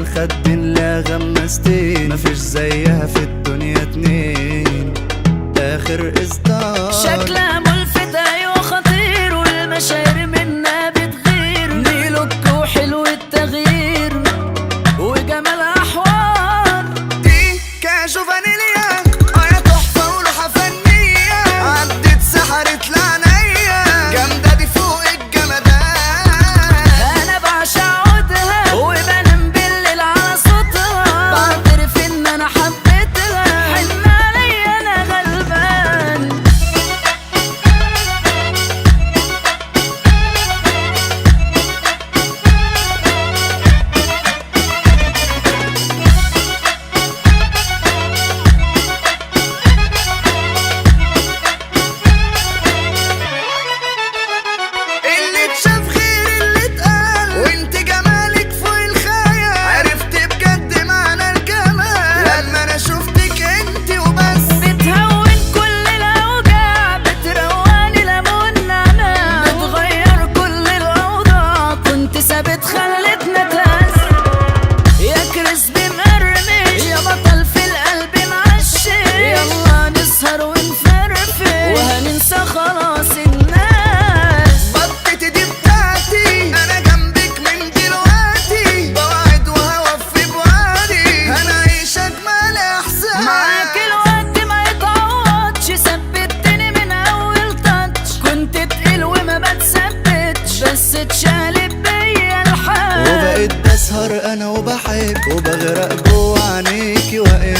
الخدين لا غمستين، مفيش زيها في الدنيا اتنين. اخر اصدار شكلها ملفت ايوه خطير، والمشاعر منها بتغير. نيلوك وحلو التغيير وجمالها حوار. دي كاجو فانيليا يا تحفة ولوحة فنية، عدت سحرت لعنيا جامدة دي فوق الجمدان. انا بعشق عودها وبنام بالليل على صوتها، بعترف ان انا حبيتها، حن عليا انا غلبان. اللي اتشاف غير اللي اتقال، وانت جمالك فوق الخيال. عرفت بجد معنى الجمال لما انا شفتك انت وبس. بتهون كل الاوجاع، بتروقني ليمون نعناع، بتغير كل الاوضاع. كنت ثابت خلتنا تهز، يا كريسبي مقرمش، يا بطل في القلب معشش. يلا نسهر ونفرفش وهننسى خلاص الناس. بطتي دي بتاعتي، انا جنبك من دلوقتي، بوعد وهوفي بوعدي، هنعيش اجمل احساس. معاك الوقت ما يتعوضش، ثبتني من اول تاتش. كنت تقيل وما بتثبتش، بس اتشقلب بيا الحال. وبقيت بسهر انا وبحب، وبغرق جوا عينيكي واقف